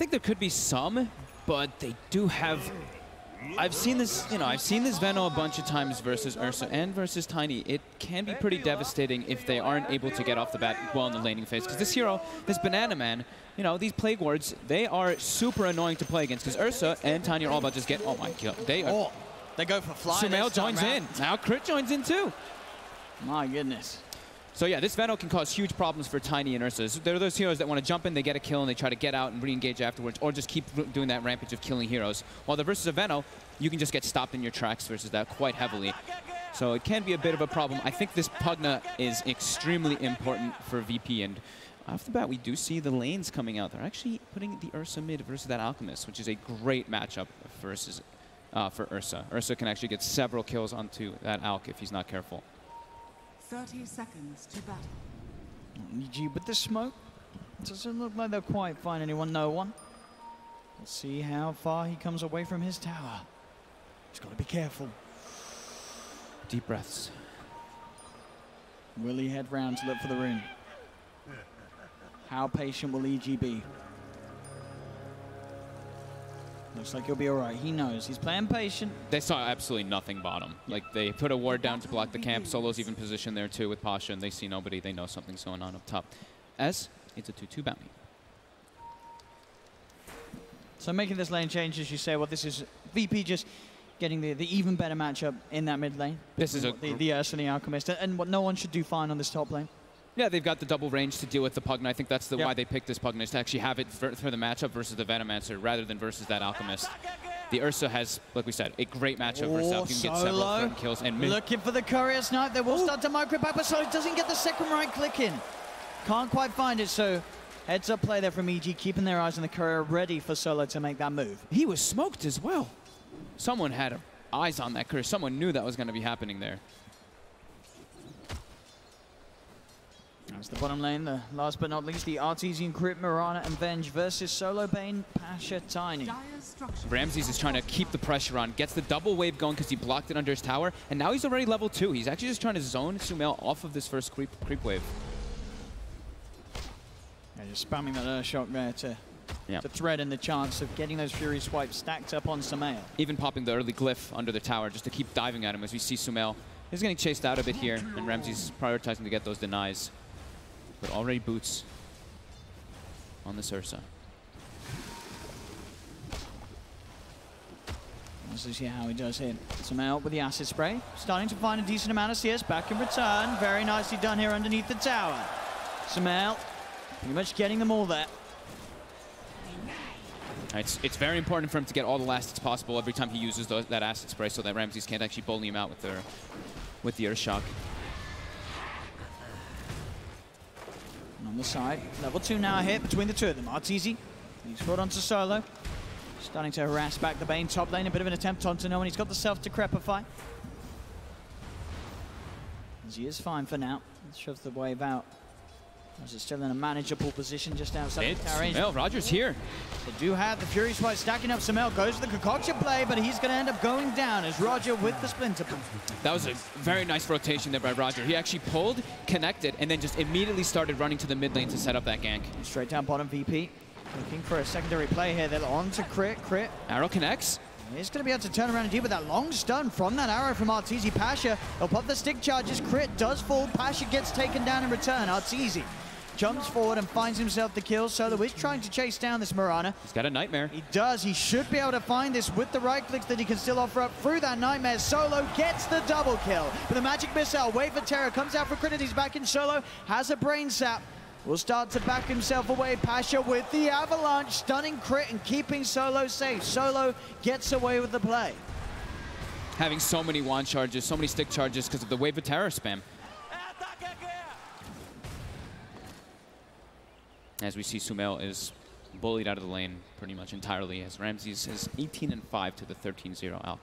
think there could be some, but they do have... I've seen this, I've seen this Veno a bunch of times versus Ursa and versus Tiny. It can be pretty devastating if they aren't able to get off the bat well in the laning phase. Because this hero, this Banana Man, these Plague Wards, they are super annoying to play against. Because Ursa and Tiny are all about to just get, oh my god, they are... Oh, they go for fly. Sumail joins in. Now Crit joins in too. My goodness. So yeah, this Veno can cause huge problems for Tiny and Ursa. There are those heroes that want to jump in, they get a kill, and they try to get out and re-engage afterwards, or just keep doing that rampage of killing heroes. While the versus a Veno, you can just get stopped in your tracks versus that quite heavily. So it can be a bit of a problem. I think this Pugna is extremely important for VP, and off the bat, we do see the lanes coming out. They're actually putting the Ursa mid versus that Alchemist, which is a great matchup versus for Ursa. Ursa can actually get several kills onto that Alch if he's not careful. 30 seconds to battle. EG with the smoke. Doesn't look like they'll quite find anyone. No one. Let's see how far he comes away from his tower. He's got to be careful. Deep breaths. Will he head round to look for the rune? How patient will EG be? Looks like he'll be all right. He knows. He's playing patient. They saw absolutely nothing bottom. Like, they put a ward down to block the camp. Solo's even positioned there, too, with Pasha, and they see nobody. They know something's going on up top. As it's a 2-2 bounty. So making this lane change, as you say, well, this is VP just getting the even better matchup in that mid lane. This is the Ursa and the Alchemist, and what no one should do fine on this top lane. Yeah, they've got the double range to deal with the Pugna. I think that's why they picked this Pugna, is to actually have it for the matchup versus the Venomancer rather than versus that Alchemist. The Ursa has, like we said, a great matchup versus Alch. You can get several certain kills. And looking for the Courier Snipe. They will start to micro back, but Solo doesn't get the second right click in. Can't quite find it, so heads up play there from EG, keeping their eyes on the Courier, ready for Solo to make that move. He was smoked as well. Someone had eyes on that Courier. Someone knew that was going to be happening there. That's the bottom lane, the last but not least, the Artesian Crit, Mirana and Venge versus Solo, Bane, Pasha, Tiny. Ramses is trying to keep the pressure on, gets the double wave going because he blocked it under his tower, and now he's already level 2. He's actually just trying to zone Sumail off of this first creep wave. Yeah, just spamming that shock there to threaten the chance of getting those Fury swipes stacked up on Sumail. Even popping the early glyph under the tower just to keep diving at him as we see Sumail is getting chased out a bit here, and Ramses prioritizing to get those denies. But already boots on this Ursa. Let's see how he does here. Sumail with the acid spray. Starting to find a decent amount of CS back in return. Very nicely done here underneath the tower. Sumail pretty much getting them all there. It's very important for him to get all the last hits possible every time he uses that acid spray so that Ramses can't actually bully him out with the Earth Shock. On the side, level 2 now hit between the two of them. Arteezy, he's brought onto Solo. Starting to harass back the Bane top lane. A bit of an attempt onto no one. He's got the self-decrepify. As he is fine for now. Let's shove the wave out. As it's still in a manageable position just outside the tower range. Sumail, Roger's here. They do have the Fury Swipe stacking up. Sumail goes for the concoction play, but he's going to end up going down as Roger with the Splinter Bomb. That was a very nice rotation there by Roger. He actually pulled, connected, and then just immediately started running to the mid lane to set up that gank. Straight down bottom VP. Looking for a secondary play here. They're on to Crit. Arrow connects. He's going to be able to turn around and deal with that long stun from that arrow from Arteezy. Pasha, he'll pop the stick charges. Crit does fall. Pasha gets taken down in return. Arteezy jumps forward and finds himself the kill. Solo is trying to chase down this Mirana. He's got a Nightmare. He does. He should be able to find this with the right clicks that he can still offer up through that Nightmare. Solo gets the double kill. But the Magic Missile, Wave of Terror, comes out for Crit. He's back in Solo. Has a Brain Sap. Will start to back himself away. Pasha with the Avalanche, stunning Crit and keeping Solo safe. Solo gets away with the play. Having so many wand charges, so many stick charges because of the Wave of Terror spam. As we see, Sumail is bullied out of the lane pretty much entirely as Ramses is 18-5 to the 13-0 Alch.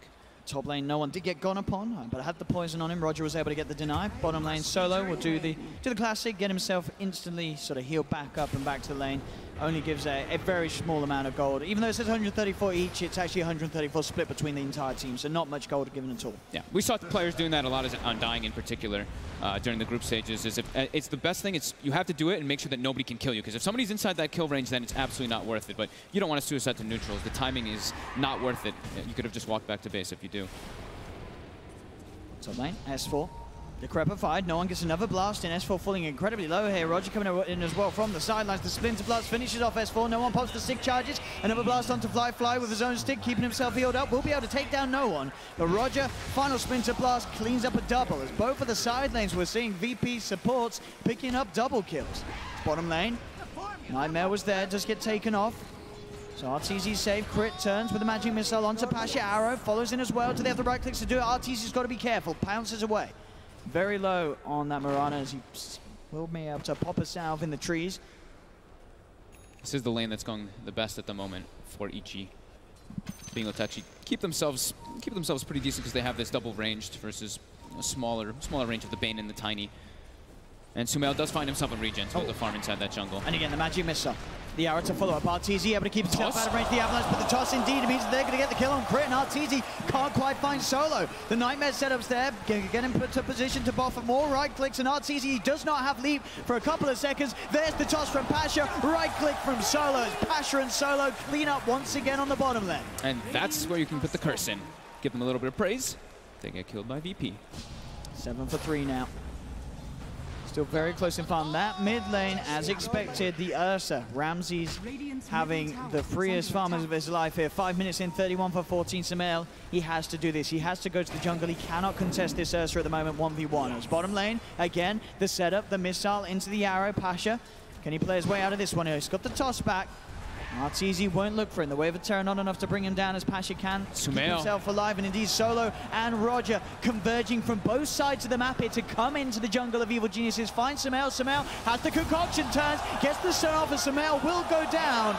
Top lane, no one did get gone upon, but had the poison on him. Roger was able to get the deny. Bottom lane, Solo will do the classic, get himself instantly sort of healed back up and back to the lane. only gives a very small amount of gold. Even though it says 134 each, it's actually 134 split between the entire team, so not much gold given at all. Yeah, we saw the players doing that a lot as Undying in particular during the group stages. Is if it's the best thing, it's you have to do it and make sure that nobody can kill you, because if somebody's inside that kill range, then it's absolutely not worth it. But you don't want to suicide to neutrals. The timing is not worth it. You could have just walked back to base if you do. Top lane, S4. Decrepified, no one gets another blast in. S4 falling incredibly low here. Roger coming in as well from the sidelines. The Splinter Blast finishes off S4. No one pops the stick charges. Another blast onto Fly with his own stick, keeping himself healed up. Will be able to take down no one. But Roger, final Splinter Blast, cleans up a double. As both of the side lanes, we're seeing VP supports picking up double kills. Bottom lane, Nightmare was there, just get taken off. So RTZ's safe, crit turns with the magic missile onto Pasha. Arrow follows in as well. Do they have the right clicks to do it? RTZ's got to be careful, pounces away. Very low on that Mirana as he will be able to pop us out in the trees. This is the lane that's going the best at the moment for EG. Being able to actually keep themselves pretty decent because they have this double ranged versus a smaller range of the Bane and the Tiny. And Sumail does find himself a regen to the farm inside that jungle. And again, the magic missile. The arrow to follow up. RTZ able to keep himself out of range of the Avalanche, but the toss indeed means that they're going to get the kill on crit, and RTZ can't quite find Solo. The Nightmare setup's there, get him put to position to buff for more right clicks, and RTZ does not have leap for a couple of seconds. There's the toss from Pasha, right click from Solo. As Pasha and Solo clean up once again on the bottom lane. And that's where you can put the curse in. Give them a little bit of praise. They get killed by VP. 7 for 3 now. Still very close in front. That mid lane, as expected, the Ursa. Ramsey's having the freest farmers of his life here. 5 minutes in, 31 for 14. Sumail, he has to do this. He has to go to the jungle. He cannot contest this Ursa at the moment, 1v1. As bottom lane, again, the setup, the missile into the arrow. Pasha, can he play his way out of this one? He's got the toss back. RTZ won't look for him. The wave of terror not enough to bring him down as Pasha can keep himself alive. And indeed, Solo and Roger converging from both sides of the map here to come into the jungle of Evil Geniuses. Find Sumail. Sumail has the concoction turns, gets the stun off, and Sumail will go down.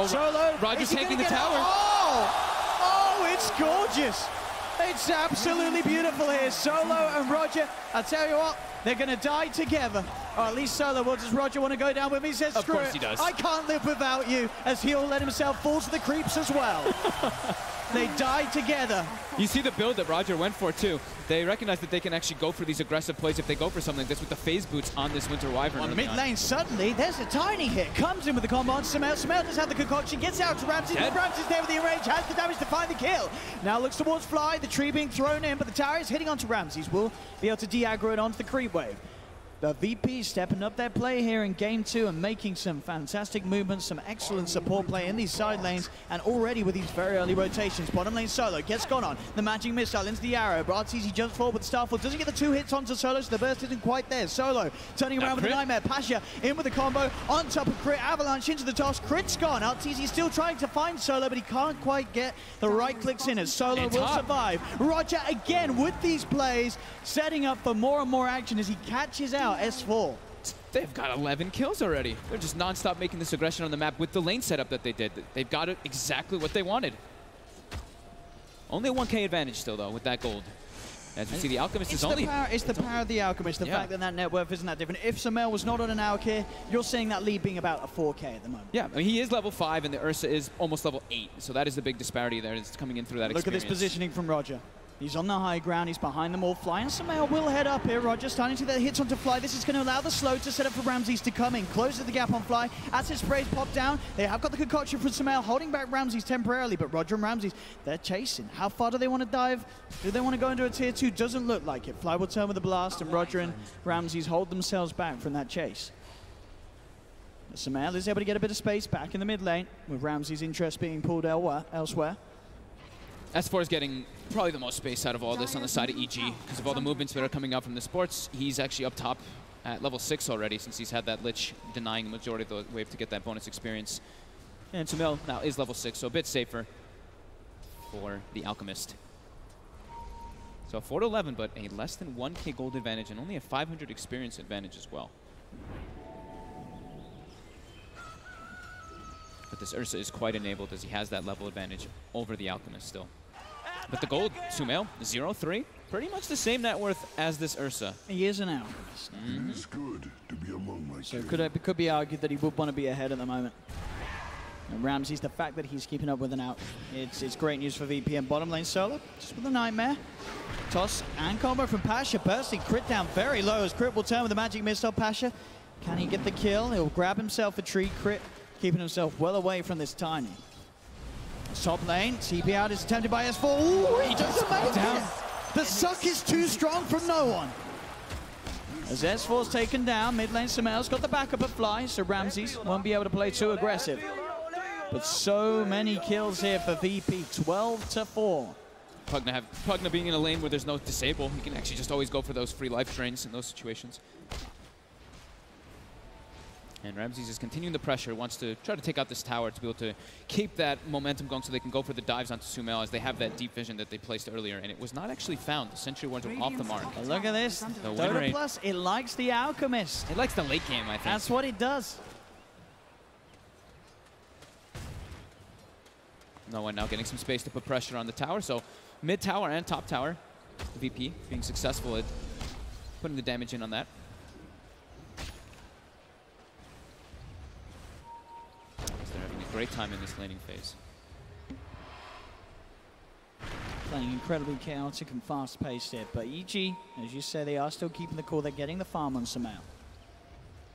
Solo, Roger's taking the tower. Oh, it's gorgeous. It's absolutely beautiful here. Solo and Roger, I tell you what, they're going to die together. Or at least Solo will. Does Roger want to go down with me? He says, screw it. Of course he does. I can't live without you, as he'll let himself fall to the creeps as well. They die together. You see the build that Roger went for, too. They recognize that they can actually go for these aggressive plays if they go for something like this with the phase boots on this Winter Wyvern. On mid lane, suddenly, there's a tiny hit. Comes in with the combo on Sumail. Sumail does have the concoction, gets out to Ramsey. Ramsey's there with the range, has the damage to find the kill. Now looks towards Fly, the tree being thrown in, but the tower is hitting onto Ramsey's. Will be able to de-aggro it onto the creep wave. The VP stepping up their play here in game 2 and making some fantastic movements, some excellent support play in these side lanes, and already with these very early rotations. Bottom lane Solo gets gone on. The magic missile into the arrow, but RTZ jumps forward with Starfall. Doesn't get the 2 hits onto Solo, so the burst isn't quite there. Solo turning around with the Nightmare. Pasha in with the combo, on top of crit. Avalanche into the toss. Crit's gone. RTZ still trying to find Solo, but he can't quite get the right clicks in as Solo will survive. Roger again with these plays, setting up for more and more action as he catches out S4. They've got 11 kills already. They're just non-stop making this aggression on the map with the lane setup that they did. They've got it exactly what they wanted. Only a 1K advantage still, though, with that gold. As you see, the Alchemist is only... It's the power of the Alchemist, the fact that net worth isn't that different. If Sumail was not on an hour here, you're seeing that lead being about a 4K at the moment. Yeah, I mean, he is level 5, and the Ursa is almost level 8. So that is the big disparity there. It's coming in through that experience. Look at this positioning from Roger. He's on the high ground, he's behind them all. Fly and Sumail will head up here. Roger starting to get hits onto Fly. This is going to allow the slow to set up for Ramses to come in. Closes the gap on Fly. As his sprays pop down, they have got the concoction from Sumail, holding back Ramses temporarily, but Roger and Ramses, they're chasing. How far do they want to dive? Do they want to go into a tier 2? Doesn't look like it. Fly will turn with a blast, and Roger and Ramses hold themselves back from that chase. Sumail is able to get a bit of space back in the mid lane, with Ramses' interest being pulled elsewhere. S4 is getting probably the most space out of all this on the side of EG because of all the movements that are coming out from the sports. He's actually up top at level 6 already since he's had that Lich denying the majority of the wave to get that bonus experience. And Sumail now is level 6, so a bit safer for the Alchemist. So 4 to 11, but a less than 1K gold advantage and only a 500 experience advantage as well. But this Ursa is quite enabled as he has that level advantage over the Alchemist still. But the gold, Sumail, 0-3. Pretty much the same net worth as this Ursa. He is an Alchemist. It is good to be among my so it could be argued that he would want to be ahead at the moment. And Ramses, the fact that he's keeping up with an out, it's great news for VP and bottom lane solo. Just with a nightmare. Toss and combo from Pasha. Bursting crit down very low as crit will turn with the magic missile. Pasha, can he get the kill? He'll grab himself a tree. Crit keeping himself well away from this Tiny. Top lane, TP out is attempted by S4. Ooh, he doesn't make it. The suck is too strong from no one. As S4's taken down, mid lane Sumail's got the backup of Fly, so Ramses won't be able to play too aggressive. But so many kills here for VP, 12-4. Pugna being in a lane where there's no disable, he can actually just always go for those free life drains in those situations. And Ramses is continuing the pressure, wants to try to take out this tower to be able to keep that momentum going so they can go for the dives onto Sumail as they have that deep vision that they placed earlier. And it was not actually found. The Sentry Wards were off the mark. But look at this. Dota Plus, it likes the Alchemist. It likes the late game, I think. That's what it does. No one now getting some space to put pressure on the tower. So mid tower and top tower, VP being successful at putting the damage in on that. They're having a great time in this laning phase. Playing incredibly chaotic and fast-paced here, but EG, as you say, they are still keeping the core. They're getting the farm on Sumail.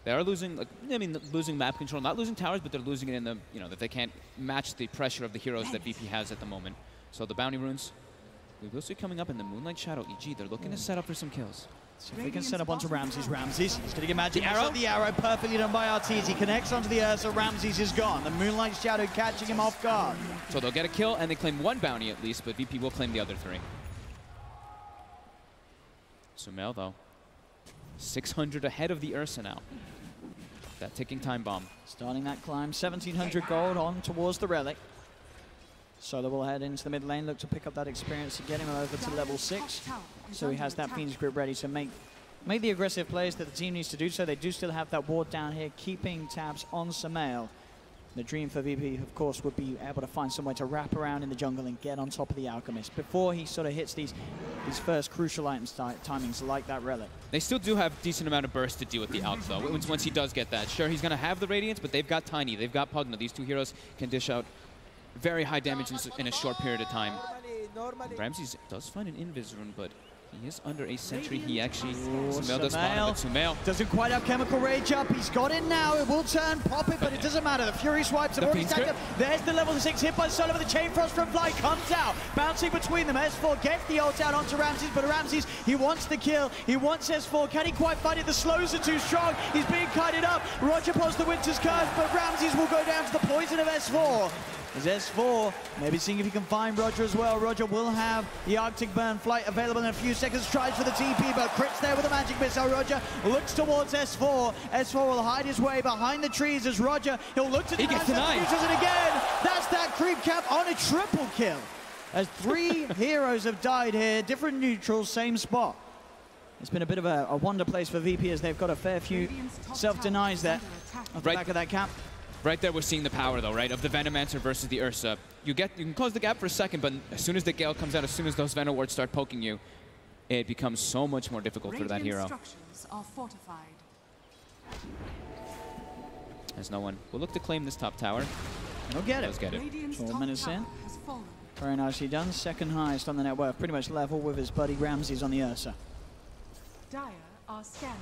They are losing, like, I mean, losing map control, not losing towers, but they're losing it in the, you know, that they can't match the pressure of the heroes that VP has at the moment. So the bounty runes, we will see coming up in the Moonlight Shadow. EG, they're looking to set up for some kills. So if we can set up onto Ramses, he's going to get magic. The arrow perfectly done by Arteez. He connects onto the Ursa. Ramses is gone. The Moonlight Shadow catching him off guard. So they'll get a kill, and they claim one bounty at least, but VP will claim the other three. Sumail, though, 600 ahead of the Ursa now. That ticking time bomb. Starting that climb, 1,700 gold on towards the relic. Solo will head into the mid lane, look to pick up that experience to get him over to level 6. So he has that Phoenix grip ready to make the aggressive plays that the team needs to do. So they do still have that ward down here, keeping tabs on Sumail. The dream for VP, of course, would be able to find somewhere to wrap around in the jungle and get on top of the Alchemist before he sort of hits these first crucial items timings like that relic. They still do have a decent amount of burst to deal with the Alch, though, once he does get that. Sure, he's going to have the Radiance, but they've got Tiny, they've got Pugna. These two heroes can dish out very high damage in a short period of time. Ramses does find an Invis rune, but he is under a sentry. He actually, Sumail does spawn him, but Sumail doesn't quite have Chemical Rage up. He's got it now. It will turn, pop it, but it doesn't matter. The Fury swipes have already stacked up. There's the level 6 hit by Solo, but the Chain Frost from Fly comes out. Bouncing between them. S4 gets the ult out onto Ramses, but Ramses, he wants the kill. He wants S4. Can he quite fight it? The slows are too strong. He's being kited up. Roger pulls the Winter's Curse, but Ramses will go down to the poison of S4. As S4, maybe seeing if he can find Roger as well. Roger will have the Arctic Burn flight available in a few seconds. Tries for the TP, but crits there with a magic missile. Roger looks towards S4. S4 will hide his way behind the trees as Roger, he'll look to the gets denied. And again, that's that creep cap on a triple kill. As 3 heroes have died here, different neutrals, same spot. It's been a bit of a wonder place for VP as they've got a fair few self-denies there off the back of that cap. Right there, we're seeing the power, though, right, of the Venomancer versus the Ursa. You can close the gap for a second, but as soon as the Gale comes out, as soon as those Venom wards start poking you, it becomes so much more difficult for that hero. Structures are fortified. As no one will look to claim this top tower. He'll get it. Does get it. 12 minutes in. Very nicely done. Second highest on the net worth, pretty much level with his buddy Ramses on the Ursa. Dire are scanning.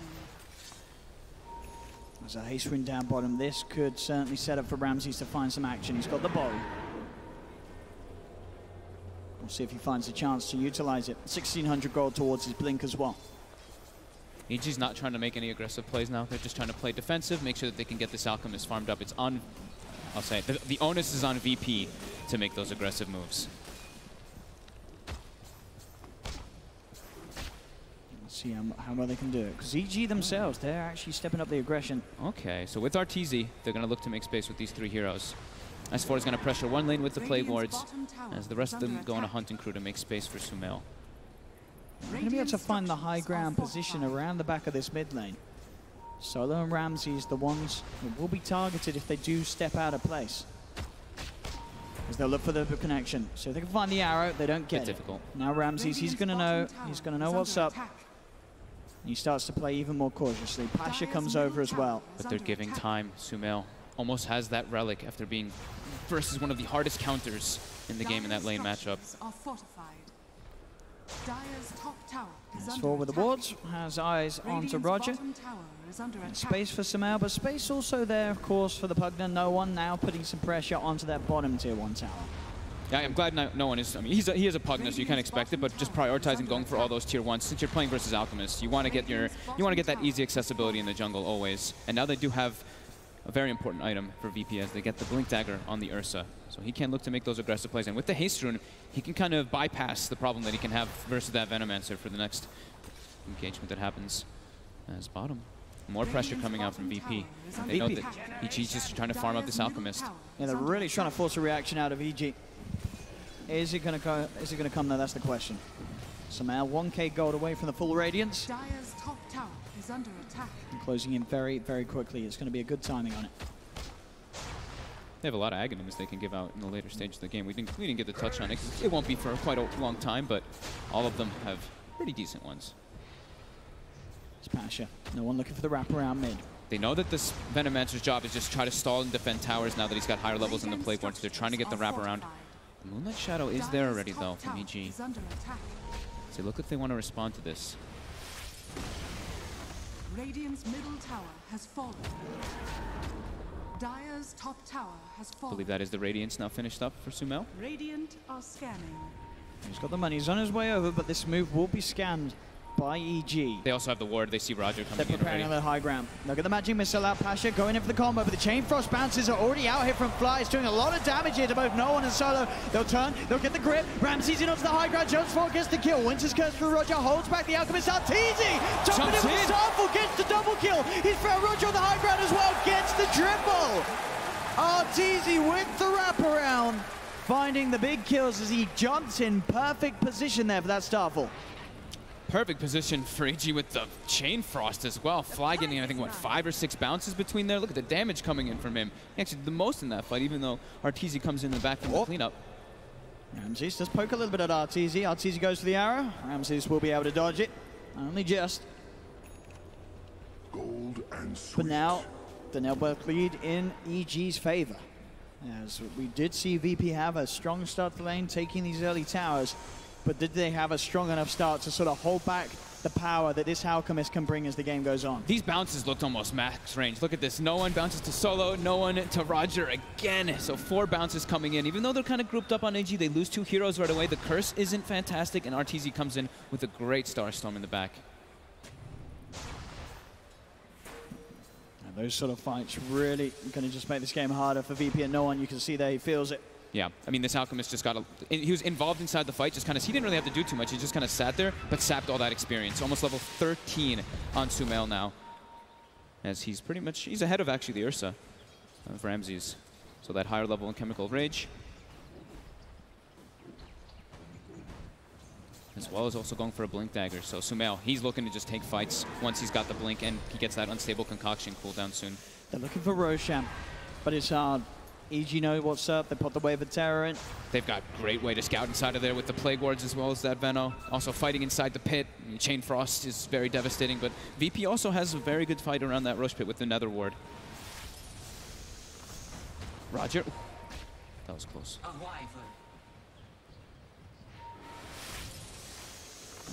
There's a haste rune down bottom. This could certainly set up for Ramses to find some action. He's got the bow. We'll see if he finds a chance to utilize it. 1,600 gold towards his blink as well. EG's not trying to make any aggressive plays now. They're just trying to play defensive, make sure that they can get this Alchemist farmed up. It's on, I'll say it, the onus is on VP to make those aggressive moves. See how well they can do it. Because EG themselves, they're actually stepping up the aggression. Okay, so with Arteezy, they're going to look to make space with these 3 heroes. S4 is going to pressure one lane with the Plague Wards, as the rest of them go on a hunting crew to make space for Sumail. They're going to be able to find the high ground position around the back of this mid lane. Solo and Ramses, the ones that will be targeted if they do step out of place. Because they'll look for the connection. So if they can find the arrow, they don't get it. Difficult. Now Ramses, he's going to know what's up. He starts to play even more cautiously. Pasha comes over as well. But they're giving time. Sumail almost has that relic after being versus one of the hardest counters in the game in that lane matchup. Are fortified. Dire's top tower is It's under forward with the attack. wards, has eyes onto Radiant's Roger. bottom tower is under attack. Space for Sumail, but space also there, of course, for the Pugner. No one now putting some pressure onto that bottom tier 1 tower. Yeah, I'm glad no one is. I mean, he is a Pugner, so you can't expect it. But just prioritizing going for all those tier 1s. Since you're playing versus Alchemist, you want to get that easy accessibility in the jungle always. And now they do have a very important item for VP as they get the Blink Dagger on the Ursa. So he can look to make those aggressive plays. And with the Haste Rune, he can kind of bypass the problem that he can have versus that Venomancer for the next engagement that happens. As bottom. More pressure coming out from VP. They know that EG's just trying to farm up this Alchemist. Yeah, they're really trying to force a reaction out of EG. Is it going to come though? That's the question. Sumail 1k gold away from the full Radiance. Dire's top tower is under attack. And closing in very, very quickly. It's going to be a good timing on it. They have a lot of Aghanims they can give out in the later stage of the game. We didn't get the touch on it. It won't be for quite a long time, but all of them have pretty decent ones. It's Pasha. No one looking for the wraparound mid. They know that this Venomancer's job is just try to stall and defend towers now that he's got higher levels in the Plague Ward, so they're trying to get the wraparound. The Moonlight Shadow is there already, though, from EG. So they look like they want to respond to this. Radiant's middle tower has fallen. Dire's top tower has I fallen. believe that is the Radiance now finished up for Sumail. Radiant are scanning. He's got the money. He's on his way over, but this move will be scanned by EG. They also have the ward. They see Roger coming They're in preparing already. on the high ground. Look at the magic missile out. Pasha going in for the combo, but the Chain Frost bounces are already out here from Fly. It's doing a lot of damage here to both No One and Solo. They'll turn, they'll get the grip. Ramsey's in onto the high ground. Jones 4 gets the kill. Winter's Curse for Roger holds back the Alchemist. Arteezy jumping in with the Starfall, gets the double kill. He's found Roger on the high ground as well, gets the triple. Arteezy with the wraparound, finding the big kills as he jumps in perfect position there for that Starfall. Perfect position for EG with the Chain Frost as well. Fly getting, I think, what, 5 or 6 bounces between there. Look at the damage coming in from him. Actually, the most in that fight, even though Arteezy comes in the back from the cleanup. Ramses does poke a little bit at Arteezy. Arteezy goes for the arrow. Ramses will be able to dodge it. Only just. Gold and But now, the network lead in EG's favor. As we did see VP have a strong start to the lane, taking these early towers. But did they have a strong enough start to sort of hold back the power that this Alchemist can bring as the game goes on? These bounces looked almost max range. Look at this. No one bounces to Solo, no one to Roger again. So 4 bounces coming in. Even though they're kind of grouped up on AG, they lose 2 heroes right away. The curse isn't fantastic, and Arteezy comes in with a great Starstorm in the back. And those sort of fights really going to just make this game harder for VP and No One. You can see there he feels it. Yeah, I mean, this Alchemist just got he was involved inside the fight, just kind of, he didn't really have to do too much. He just kind of sat there, but sapped all that experience. Almost level 13 on Sumail now. As he's pretty much, he's ahead of actually the Ursa of Ramses. So that higher level in Chemical Rage. As well as also going for a Blink Dagger. So Sumail, he's looking to just take fights once he's got the Blink, and he gets that Unstable Concoction cooldown soon. They're looking for Roshan, but it's hard. EG know what's up. They put the Wave of Terror in. They've got great way to scout inside of there with the Plague Wards as well as that Veno. Also fighting inside the pit. I mean, Chain Frost is very devastating, but VP also has a very good fight around that Roche pit with the Nether Ward. Roger. That was close.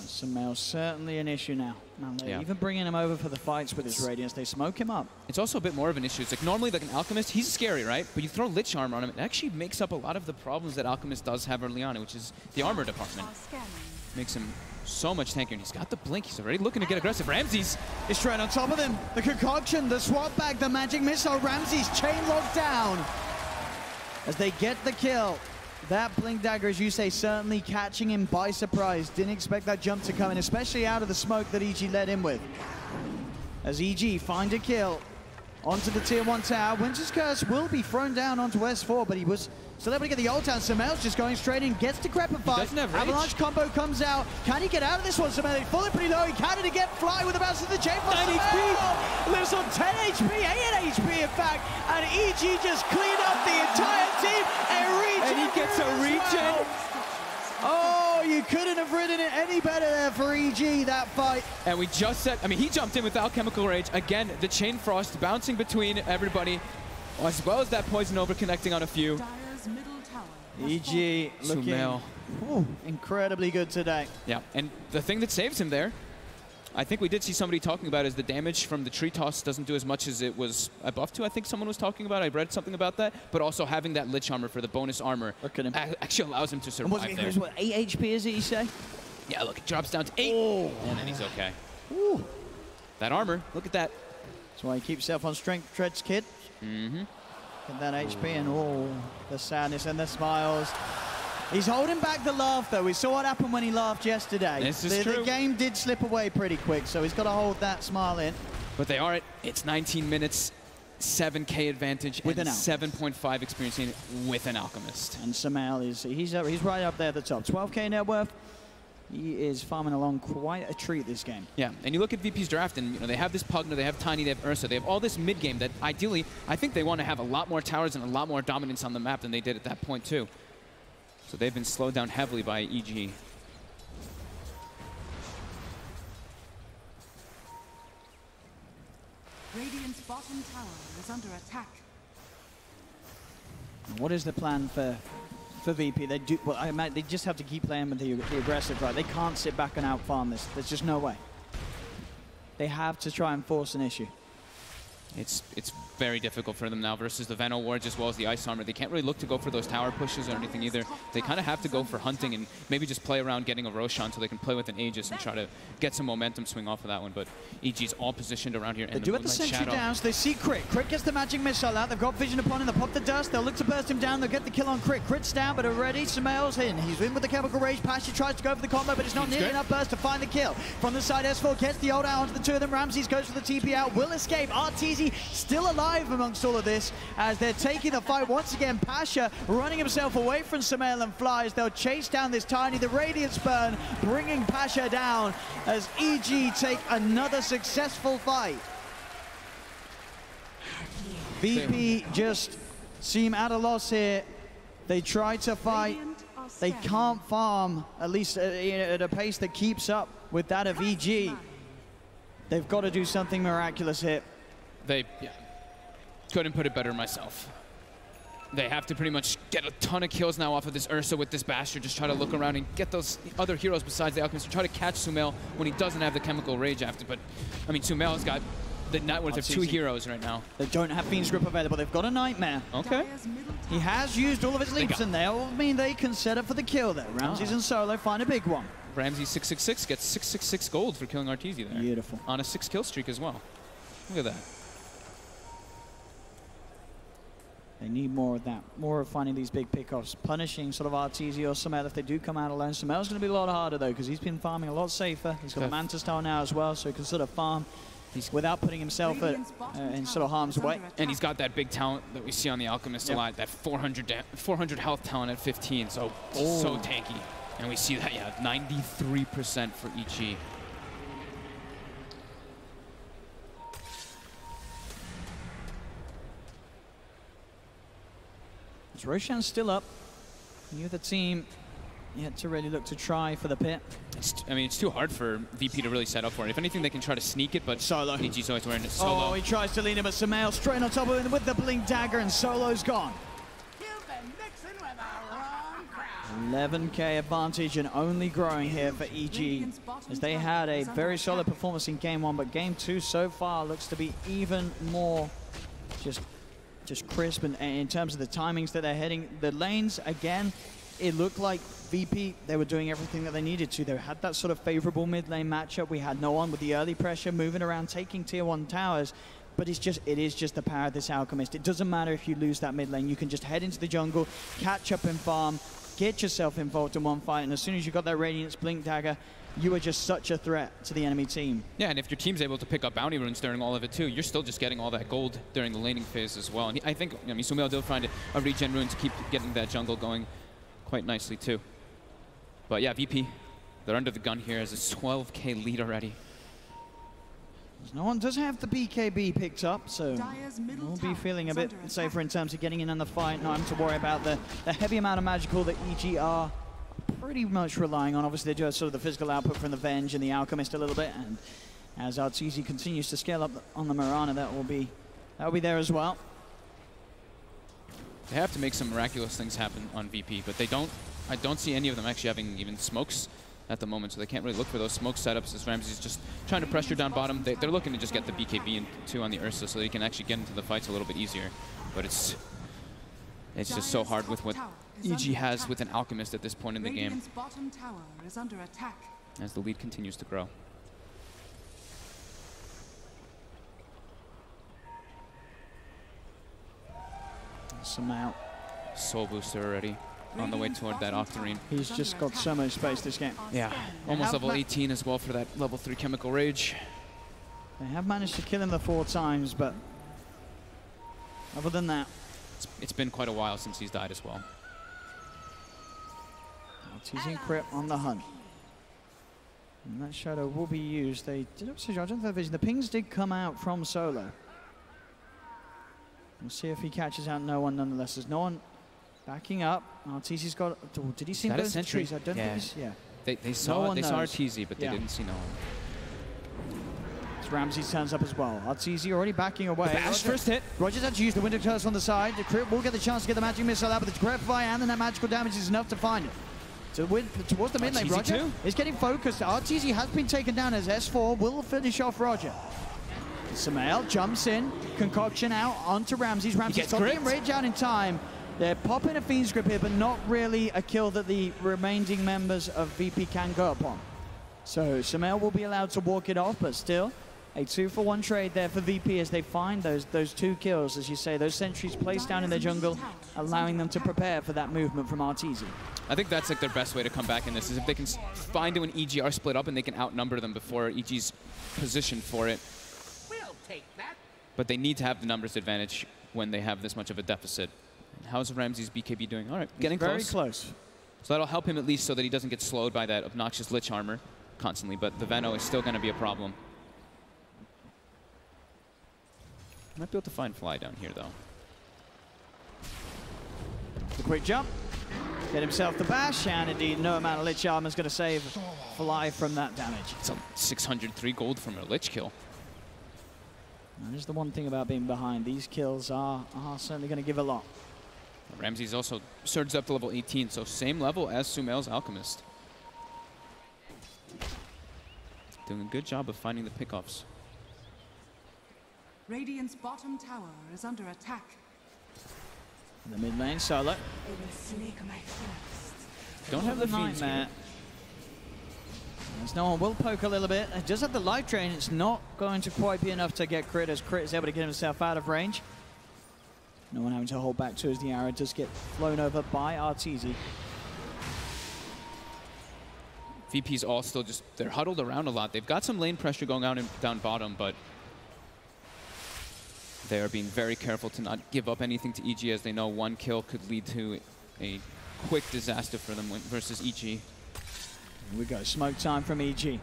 Sumail certainly an issue now. And they're even bringing him over for the fights with his Radiance. They smoke him up. It's also a bit more of an issue. It's like normally like an Alchemist, he's scary, right? But you throw Lich Armor on him, it actually makes up a lot of the problems that Alchemist does have early on, which is the armor department. Makes him so much tankier, and he's got the Blink. He's already looking to get aggressive. Ramses is straight on top of him. The concoction, the swap bag, the magic missile. Ramses chain locked down as they get the kill. That Blink Dagger, as you say, certainly catching him by surprise. Didn't expect that jump to come in, especially out of the smoke that EG led in with. As EG find a kill onto the tier 1 tower. Winter's Curse will be thrown down onto S4, but he was still able to get the ult down. Sumail's just going straight in, gets Decrepify. Avalanche combo comes out. Can he get out of this one? Sumail falling pretty low. He can again fly with the bounce of the Chain Frost. 9 HP. Lives on 10 HP, 8 HP in fact. And EG just cleaned up the entire team. And he gets a regen. Oh, you couldn't have ridden it any better there for EG, that fight. And we just said, I mean, he jumped in without Chemical Rage. Again, the Chain Frost bouncing between everybody. As well as that poison over connecting on a few. Dire's middle tower has EG looking Sumail. incredibly good today. Yeah, and the thing that saves him there, I think we did see somebody talking about, is the damage from the tree toss doesn't do as much as it was buffed to. I think someone was talking about. I read something about that. But also having that Lich armor for the bonus armor actually allows him to survive there. What, 8 HP is it, you say? Yeah, look, it drops down to 8, and then he's okay. Ooh. That armor, look at that. That's why he keeps himself on strength, Treads Kid. Mm-hmm. Get that HP and the sadness and the smiles. He's holding back the laugh, though. We saw what happened when he laughed yesterday. This is true. The game did slip away pretty quick, so he's got to hold that smile in. But they are it's 19 minutes, 7K advantage, with and an 7.5 experiencing with an Alchemist. And Sumail he's right up there at the top. 12K net worth. He is farming along quite a treat this game. Yeah, and you look at VP's draft, and they have this Pugner, they have Tiny, they have Ursa, they have all this mid game that ideally, I think they want to have a lot more towers and a lot more dominance on the map than they did at that point too. So they've been slowed down heavily by EG. Radiant's bottom tower is under attack. What is the plan for VP? They do. Well, I imagine they just have to keep playing with the aggressive, right? They can't sit back and out farm this. There's just no way. They have to try and force an issue. It's very difficult for them now versus the Venom Wards as well as the Ice Armor. They can't really look to go for those tower pushes or anything either. They kind of have to go for hunting and maybe just play around getting a Roshan so they can play with an Aegis and try to get some momentum swing off of that one. But EG's all positioned around here. They do have the sentry down, so they see Crit. Crit gets the magic missile out. They've got vision upon him. They'll pop the dust. They'll look to burst him down. They'll get the kill on Crit. Crit's down, but already Sumail's in. He's in with the chemical rage. Pasha tries to go for the combo, but it's not nearly enough burst to find the kill. From the side, S4 gets the ult out onto the two of them. Ramses goes for the TP out. Will escape. Arteezy still alive amongst all of this as they're taking the fight once again. Pasha running himself away from Sumail and flies. They'll chase down this Tiny. The Radiant Spurn bringing Pasha down as EG take another successful fight. VP just seem at a loss here. They try to fight. They can't farm, at least at a pace that keeps up with that of EG. They've got to do something miraculous here. They couldn't put it better myself. They have to pretty much get a ton of kills now off of this Ursa with this Bastard. Just try to look around and get those other heroes besides the Alchemist to try to catch Sumail when he doesn't have the chemical rage after. But, I mean, Sumail's got the net worth of 2 heroes right now. They don't have Fiend's Grip available. They've got a Nightmare. Okay. He has used all of his leaps in there. I mean, they can set up for the kill there. Ramses and Solo find a big one. Ramsey 666 gets 666 gold for killing Arteezy there. Beautiful. On a 6 kill streak as well. Look at that. They need more of that, more of finding these big pickoffs, punishing sort of Arteezy or Sumail if they do come out alone. Sumail's going to be a lot harder though because he's been farming a lot safer. He's got a Manta style now as well, so he can sort of farm without putting himself in sort of harm's way. And he's got that big talent that we see on the Alchemist a lot, that 400 health talent at 15, so so tanky. And we see that, 93% for EG. Roshan's still up. You're the team yet to really look to try for the pit. I mean, it's too hard for VP to really set up for it. If anything, they can try to sneak it, but Solo. EG's always wearing it solo. Oh, he tries to lean him, but Sumail straight on top of him with the blink dagger, and Solo's gone. 11K advantage and only growing here for EG as they had a very solid performance in game 1, but game 2 so far looks to be even more just crisp, and in terms of the timings that they're hitting. The lanes, again, it looked like VP, they were doing everything that they needed to. They had that sort of favorable mid lane matchup. We had no one with the early pressure, moving around, taking tier 1 towers. But it is just the power of this Alchemist. It doesn't matter if you lose that mid lane. You can just head into the jungle, catch up and farm, get yourself involved in one fight, and as soon as you got that Radiance Blink Dagger, you are just such a threat to the enemy team. Yeah, and if your team's able to pick up bounty runes during all of it too, you're still just getting all that gold during the laning phase as well. And I think, Sumail did find a regen rune to keep getting that jungle going quite nicely too. But yeah, VP, they're under the gun here as it's 12K lead already. No one does have the BKB picked up, so we'll be feeling a bit safer in terms of getting in on the fight, not having to worry about the heavy amount of magical that EG are pretty much relying on. Obviously, they do have sort of the physical output from the Venge and the Alchemist a little bit, and as Arteezy continues to scale up on the Mirana, that will be there as well. They have to make some miraculous things happen on VP, but they don't. I don't see any of them actually having even smokes at the moment, so they can't really look for those smoke setups as Ramsey's just trying to pressure down bottom. They're looking to just get the BKB into on the Ursa so they can actually get into the fights a little bit easier. But it's just so hard with what EG has with an Alchemist at this point in the game bottom tower is under attack. as the lead continues to grow. Somehow. Soul Booster already on the way toward that Octarine. He's just got so much space this game. Yeah, almost level 18 as well for that level 3 Chemical Rage. They have managed to kill him the 4 times, but other than that, It's been quite a while since he's died as well. Teasing Crypt on the hunt. And that shadow will be used. They did also judge on the vision. The pings did come out from Solo. We'll see if he catches out no one nonetheless. There's no one backing up. Arteezy's got. Oh, did he see Is that a those sentry? trees? I don't think he's. Yeah. They saw knows. Arteezy, but they Yeah. didn't see no one. As Ramsey turns up as well. Arteezy already backing away. Bash first hit. Rogers had to use the Winter Curse on the side. The Crypt will get the chance to get the magic missile out, but the Grapefire and then that magical damage is enough to find it. So towards the mid lane, Arteezy Roger too? is getting focused. Arteezy has been taken down as S4 will finish off Roger. Samael jumps in, concoction out onto Ramsey's. Ramsey's gets stopping gripped. Rage out in time. They're popping a Fiend's Grip here, but not really a kill that the remaining members of VP can go upon. So Samael will be allowed to walk it off, but still a 2-for-1 trade there for VP as they find those 2 kills, as you say, those sentries placed down in their jungle, allowing them to prepare for that movement from Arteezy. I think that's like their best way to come back in this, is if they can find it when EG are split up and they can outnumber them before EG's positioned for it. We'll take that. But they need to have the numbers advantage when they have this much of a deficit. And how's Ramsey's BKB doing? All right, getting very close. close. So that'll help him at least so that he doesn't get slowed by that obnoxious Lich armor constantly, but the Veno is still going to be a problem. Might be able to find Fly down here, though. The quick jump, get himself the bash, and indeed no amount of Lich armor is going to save Fly from that damage. It's a 603 gold from a Lich kill. That is the one thing about being behind. These kills are certainly going to give a lot. Ramsey's also surged up to level 18, so same level as Sumail's Alchemist. Doing a good job of finding the pickoffs. Radiant's bottom tower is under attack. In the mid lane, Solo. Don't have the Fiends nightmare. here. As no one will poke a little bit. It does have the life drain. It's not going to quite be enough to get Crit, as Crit is able to get himself out of range. No one having to hold back to as the arrow does get flown over by Arteezy. VP's all still just, they're huddled around a lot. They've got some lane pressure going on down bottom, but they are being very careful to not give up anything to EG, as they know one kill could lead to a quick disaster for them versus EG. Here we go, smoke time from EG.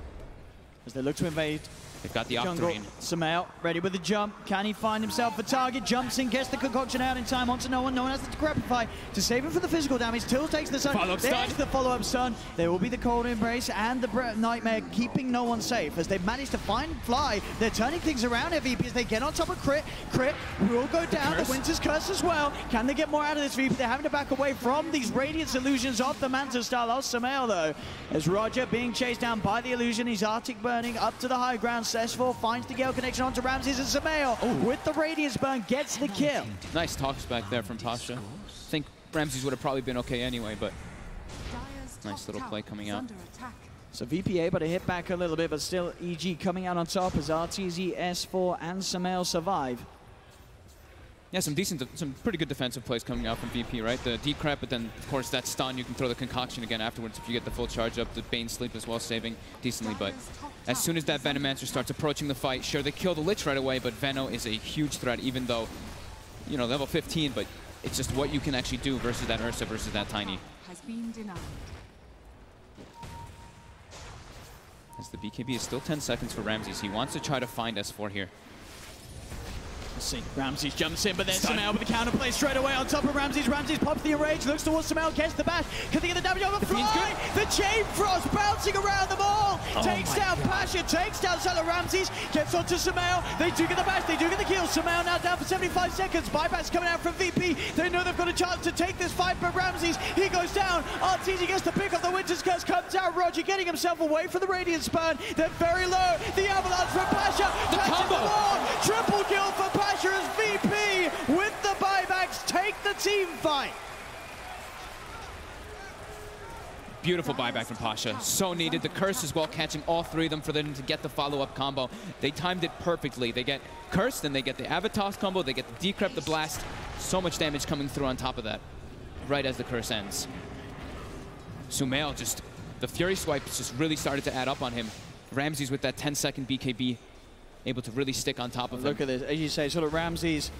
As they look to invade They've got the jungle. Octarine. Samael ready with the jump. Can he find himself a target? Jumps in, gets the concoction out in time onto no one. No one has to grabify to save him for the physical damage. Till takes the stun. Follow-up There's stun. the follow-up stun. There will be the cold embrace and the nightmare, keeping no one safe as they manage to find Fly. They're turning things around here, VP, as they get on top of Crit. Crit will go down. The Winter's Curse as well. Can they get more out of this, VP? They're having to back away from these Radiance illusions of the Manta style of Samael, though. As Roger being chased down by the illusion, he's Arctic burning up to the high ground. S4 finds the Gale connection onto Ramses, and Samael with the Radiance burn gets the kill. Nice talks back there from Pasha. I think Ramses would have probably been okay anyway, but Dire's nice top little play tower coming is out. under attack. So VP able to hit back a little bit, but still EG coming out on top as RTZ, S4, and Samael survive. Yeah, some pretty good defensive plays coming out from VP, right? The decrep, but then, of course, that stun, you can throw the concoction again afterwards if you get the full charge up. The Bane Sleep as well, saving decently, but as soon as that Venomancer starts approaching the fight, sure, they kill the Lich right away, but Veno is a huge threat, even though, you know, level 15, but it's just what you can actually do versus that Ursa versus that Tiny. Has been denied. As the BKB is still 10 seconds for Ramses. He wants to try to find S4 here. Let's see. Ramses jumps in, but then Samel with the counter play straight away on top of Ramses. Ramses pops the enrage, looks towards Samel, gets the bash. Can they get the damage over Fly? The chain frost bouncing around them all. Takes down Pasha, takes down Solo. Ramses gets onto Samel. They do get the bash, they do get the kill. Samel now down for 75 seconds. Buyback's coming out from VP. They know they've got a chance to take this fight, but Ramses, he goes down. RTZ gets to pick up the Winter's Curse, comes out. Roger getting himself away from the Radiant Spurn. They're very low. The avalanche from Pasha. The combo. Triple kill for Pasha as VP with the buybacks take the team fight. Beautiful buyback from Pasha. So needed. The curse as well, catching all three of them for them to get the follow-up combo. They timed it perfectly. They get curse, then they get the Avatos combo, they get the Decrep, the blast. So much damage coming through on top of that, right as the curse ends. Sumail just, the Fury swipes just really started to add up on him. Ramses with that 10-second BKB, able to really stick on top of him. Look at this, as you say, sort of Ramses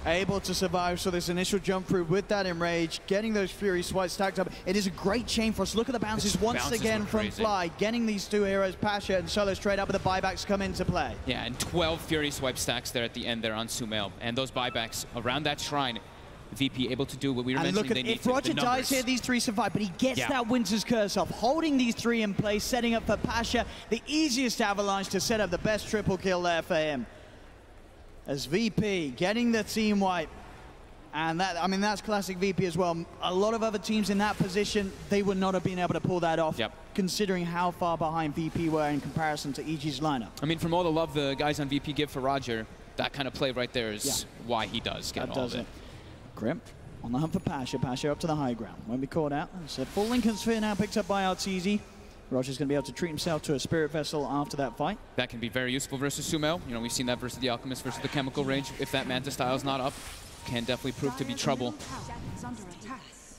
able to survive, so this initial jump through with that enrage, getting those Fury swipes stacked up. It is a great chain for us. Look at the bounces once again from Fly, getting these two heroes, Pasha and Solo, straight up, but the buybacks come into play. Yeah, and 12 Fury swipe stacks there at the end there on Sumail. And those buybacks around that shrine, VP able to do what we were mentioning they need if Roger dies here, these three survive, but he gets that Winter's Curse off, holding these three in place, setting up for Pasha, the easiest avalanche to set up the best triple kill there for him. As VP getting the team wipe. And that, I mean, that's classic VP as well. A lot of other teams in that position, they would not have been able to pull that off, considering how far behind VP were in comparison to EG's lineup. I mean, from all the love the guys on VP give for Roger, that kind of play right there is why he does get all of it. Grim on the hunt for Pasha. Pasha up to the high ground. Won't be caught out. It's a full Lincoln Sphere now picked up by RTZ. Roger's going to be able to treat himself to a Spirit Vessel after that fight. That can be very useful versus Sumail. You know, we've seen that versus the Alchemist versus the Chemical range. If that Manta style's not up, can definitely prove to be trouble.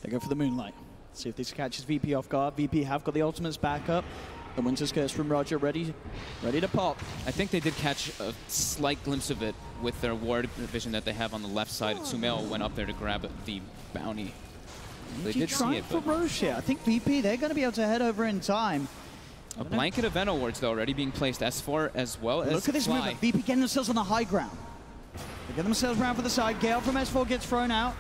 They go for the Moonlight. See if this catches VP off guard. VP have got the ultimates back up. The Winter's Curse from Roger ready to pop. I think they did catch a slight glimpse of it with their ward vision that they have on the left side. Sumail went up there to grab the bounty. They did see it, for Roche here. I think VP, they're going to be able to head over in time. A blanket of Venom wards, though, already being placed. S4 as well as Look at this movement. VP getting themselves on the high ground. They get themselves round for the side. Gale from S4 gets thrown out.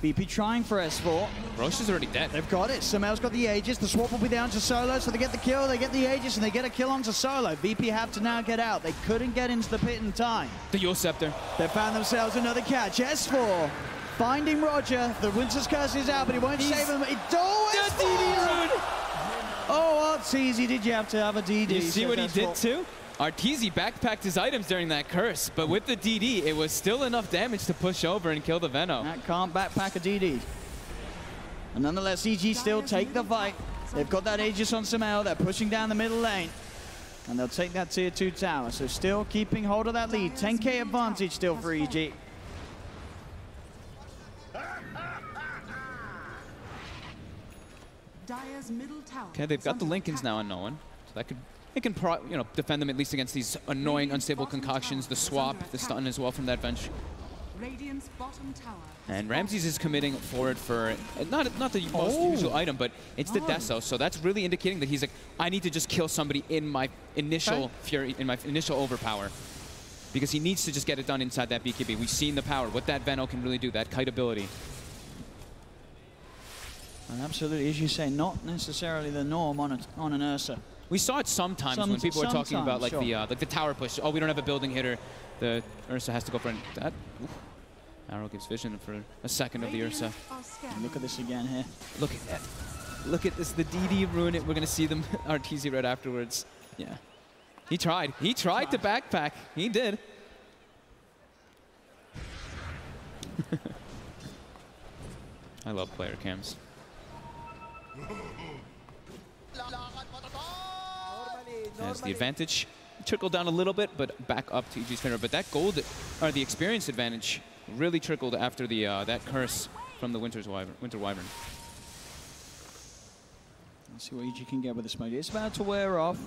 VP trying for S4. Roche is already dead. They've got it. Sumail's got the Aegis. The swap will be down to Solo, so they get the kill, they get the Aegis, and they get a kill onto Solo. VP have to now get out. They couldn't get into the pit in time. The Yule Scepter. They found themselves another catch. S4 finding Roger. The Winter's Curse is out, but he won't save him. Oh, RTZ, did you have to have a DD? You see what he did too? RTZ backpacked his items during that curse, but with the DD, it was still enough damage to push over and kill the Venom. That can't backpack a DD. And nonetheless, EG still take the fight. They've got that Aegis on Sumail. They're pushing down the middle lane. And they'll take that tier 2 tower. So still keeping hold of that lead. 10k advantage still for EG. Okay, they've got the Lincolns now on no one, so that could defend them at least against these annoying unstable concoctions. The swap, the stun as well from that bench. And Ramses is committing forward for not the most usual item, but it's the Deso. So that's really indicating that he's like, I need to just kill somebody in my initial fury, in my initial overpower, because he needs to just get it done inside that BKB. We've seen the power, what that Veno can really do, that kite ability. Absolutely, as you say, not necessarily the norm on an Ursa. We saw it sometimes when people were talking about like the tower push. Oh, we don't have a building hitter. The Ursa has to go for that. Oof. Arrow gives vision for a second of the Ursa. And look at this again here. Look at that. Look at this. The DD ruin it. We're gonna see them RTZ right afterwards. Yeah. He tried. He tried to backpack. He did. I love player cams. Has the advantage trickled down a little bit, but back up to EG's favor. But that gold, or the experience advantage, really trickled after the that curse from the Winter Wyvern. Let's see what EG can get with the smoke. It's about to wear off.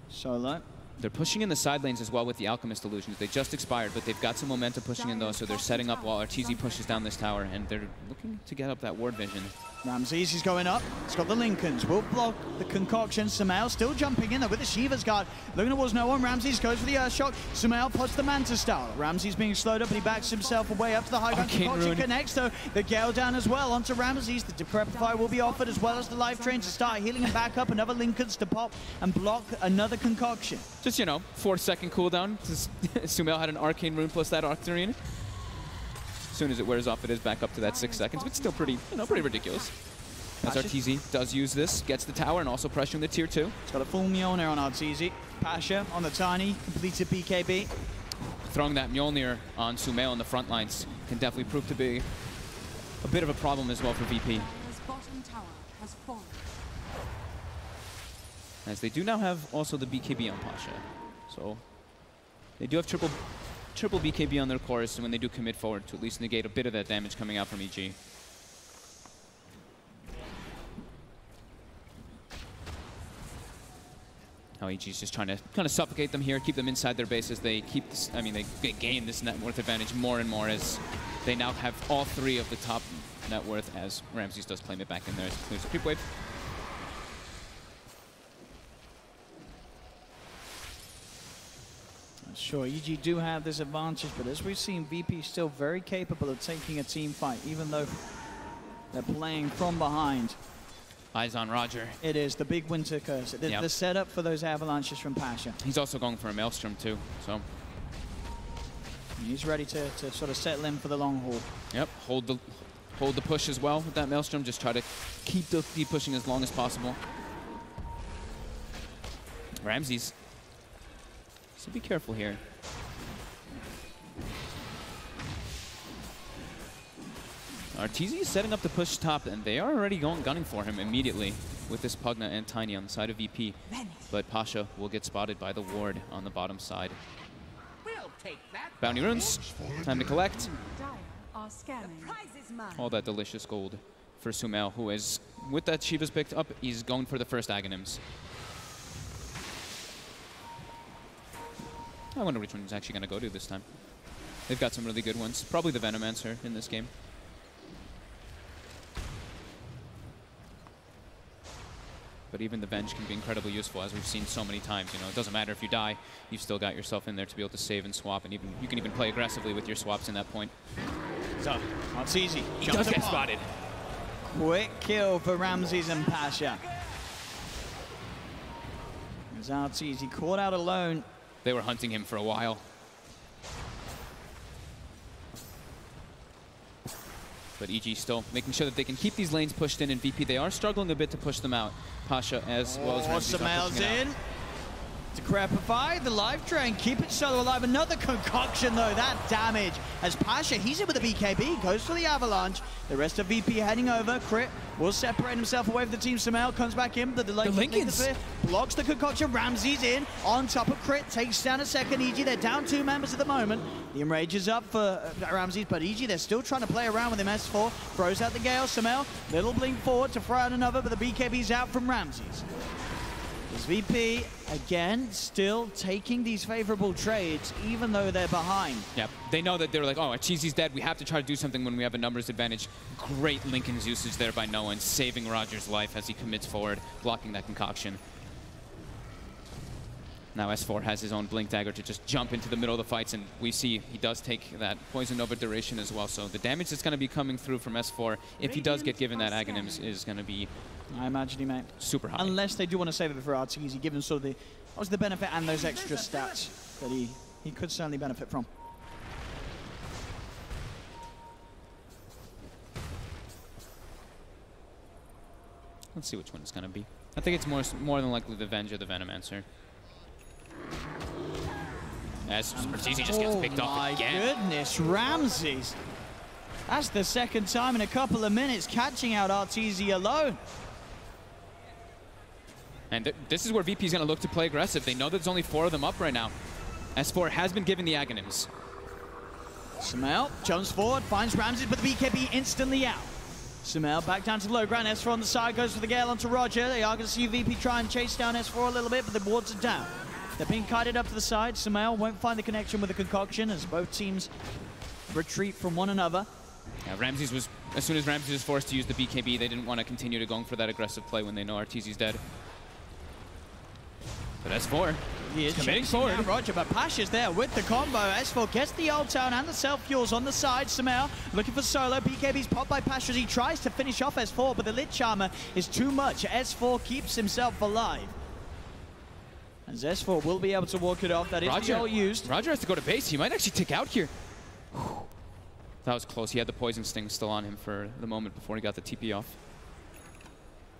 Solo. They're pushing in the side lanes as well with the Alchemist illusions. They just expired, but they've got some momentum pushing in those, so they're setting up while RTZ pushes down this tower, and they're looking to get up that ward vision. Ramses is going up. It's got the Lincolns. Will block the concoction. Sumail still jumping in there with the Shiva's guard. Looking towards no one. Ramses goes for the Earthshock. Sumail puts the Manta style. Ramses being slowed up, but he backs himself away up to the high ground. Concoction connects, though. The Gale down as well onto Ramses. The Decrepify will be offered, as well as the Life Train to start healing him back up. Another Lincolns to pop and block another concoction. Just, 4-second cooldown. Sumail had an Arcane Rune plus that Octarine. As soon as it wears off, it is back up to that 6 seconds, but still pretty, pretty ridiculous. As RTZ does use this, gets the tower and also pressuring the tier 2. It's got a full Mjolnir on RTZ. Pasha on the Tiny, completes a BKB. Throwing that Mjolnir on Sumail on the front lines can definitely prove to be a bit of a problem as well for VP. His bottom tower has fallen. As they do now have also the BKB on Pasha. So they do have triple BKB on their chorus, and when they do commit forward to at least negate a bit of that damage coming out from EG. Now EG's just trying to kind of suffocate them here, keep them inside their base as they keep this, they gain this net worth advantage more and more as they now have all 3 of the top net worth, as Ramses does claim it back in there as he clears the creep wave. Sure, EG do have this advantage, but as we've seen, VP still very capable of taking a team fight, even though they're playing from behind. Eyes on Roger. It is the big winter curse. The setup for those avalanches from Pasha. He's also going for a Maelstrom too, so. He's ready to sort of settle in for the long haul. Yep, hold the push as well with that Maelstrom. Just try to keep pushing as long as possible. Ramses. So be careful here. RTZ is setting up the push top, and they are already gunning for him immediately with this Pugna and Tiny on the side of VP. But Pasha will get spotted by the ward on the bottom side. We'll take that. Bounty runes, time to collect. Dire are scanning. All that delicious gold for Sumail, who is, with that Shiva's picked up, he's going for the first Aghanims. I wonder which one he's actually going to go to this time. They've got some really good ones. Probably the Venomancer in this game. But even the Venge can be incredibly useful, as we've seen so many times. It doesn't matter if you die, you've still got yourself in there to be able to save and swap, and even you can even play aggressively with your swaps in that point. So, that's easy. He does get spotted. Quick kill for Ramses and Pasha. As RTZ caught out alone. They were hunting him for a while. But EG still making sure that they can keep these lanes pushed in VP. They are struggling a bit to push them out. Pasha as well as Ramses. Sumail's in. Decrepify, the Life Train, keep it solo alive. Another concoction though, that damage. As Pasha, he's in with the BKB, goes for the Avalanche. The rest of VP heading over. Crit will separate himself away from the team. Sumail comes back in, but the Lincolns blocks the concoction. Ramses in, on top of Crit, takes down a second EG. They're down 2 members at the moment. The Enrage is up for Ramses, but EG, they're still trying to play around with him. S4 throws out the Gale. Sumail, little blink forward to throw out another, but the BKB's out from Ramses. As VP, again, still taking these favorable trades, even though they're behind. Yeah, they know that they're like, oh, Cheesy's dead. We have to try to do something when we have a numbers advantage. Great Lincoln's usage there by Noah, saving Roger's life as he commits forward, blocking that concoction. Now S4 has his own Blink Dagger to just jump into the middle of the fights, and we see he does take that Poison Nova duration as well. So the damage that's going to be coming through from S4, if he does get given that Aghanims, is going to be, I imagine he may. Super high. Unless they do want to save it for RTZ, give him sort of the benefit and those extra stats that he could certainly benefit from. Let's see which one it's going to be. I think it's more than likely the Venge or the Venomancer. As RTZ just gets picked off again. My goodness, Ramses. That's the second time in a couple of minutes catching out RTZ alone. And this is where VP is going to look to play aggressive. They know there's only 4 of them up right now. S4 has been given the Aghanims. Sumail jumps forward, finds Ramses, but the BKB instantly out. Sumail back down to the low ground. S4 on the side goes for the Gale onto Roger. They are going to see VP try and chase down S4 a little bit, but the wards are down. They're being kited up to the side. Sumail won't find the connection with the concoction as both teams retreat from one another. Yeah, Ramses was, as soon as Ramses was forced to use the BKB, they didn't want to continue to going for that aggressive play when they know RTZ's dead. But S4, he is committing forward. Roger, but Pasha's there with the combo. S4 gets the Old Town and the self-fuels on the side. Samel looking for solo. BKB's popped by Pasha as he tries to finish off S4, but the Lich Charmer is too much. S4 keeps himself alive. As S4 will be able to walk it off. That is the ult used. Roger has to go to base. He might actually tick out here. That was close. He had the Poison Sting still on him for the moment before he got the TP off.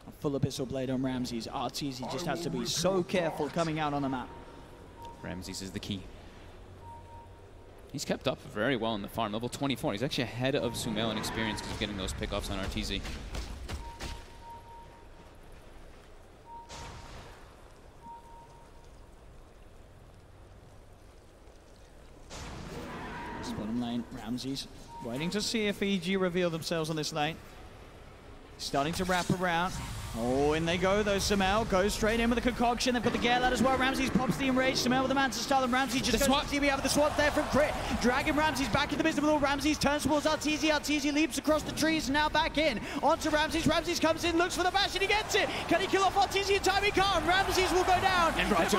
A full Abyssal Blade on Ramses. RTZ just has to be so careful coming out on the map. Ramses is the key. He's kept up very well in the farm. Level 24. He's actually ahead of Sumail in experience because of getting those pickoffs on RTZ. Bottom lane, Ramses waiting to see if EG reveal themselves on this lane. Starting to wrap around. Oh, in they go though. Samel goes straight in with the concoction. They've got the Gale out as well. Ramses pops the enrage. Samel with the Manta style, and Ramses just goes to TB out of the swap there from Crit. Dragging Ramses back in the business with all. Ramses turns towards RTZ. RTZ leaps across the trees and now back in. Onto Ramses. Ramses comes in, looks for the bash, and he gets it. Can he kill off RTZ in time? He can't. Ramses will go down. And Roger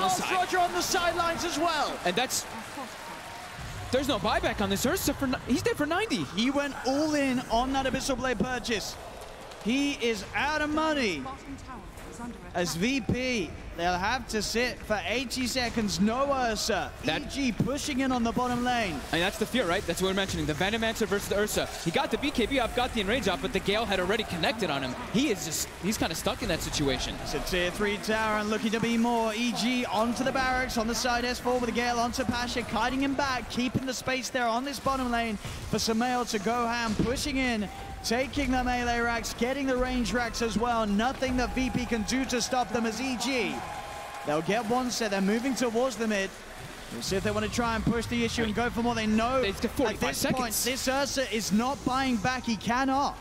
on the sidelines as well. And that's... There's no buyback on this Ursa. He's dead for 90. He went all in on that Abyssal Blade purchase. He is out of money. As VP, they'll have to sit for 80 seconds. No Ursa. EG pushing in on the bottom lane. And that's the fear, right? That's what we're mentioning. The Venomancer versus the Ursa. He got the BKB off, got the enrage off, but the Gale had already connected on him. He's kind of stuck in that situation. It's a tier 3 tower and looking to be more. EG onto the barracks on the side. S4 with the Gale onto Pasha, kiting him back, keeping the space there on this bottom lane for Samel to go ham, pushing in. Taking the melee racks, getting the range racks as well. Nothing that VP can do to stop them as EG. They'll get one set. They're moving towards the mid. We'll see if they want to try and push the issue and go for more. They know it's 45 at this seconds. point, this Ursa is not buying back. He cannot.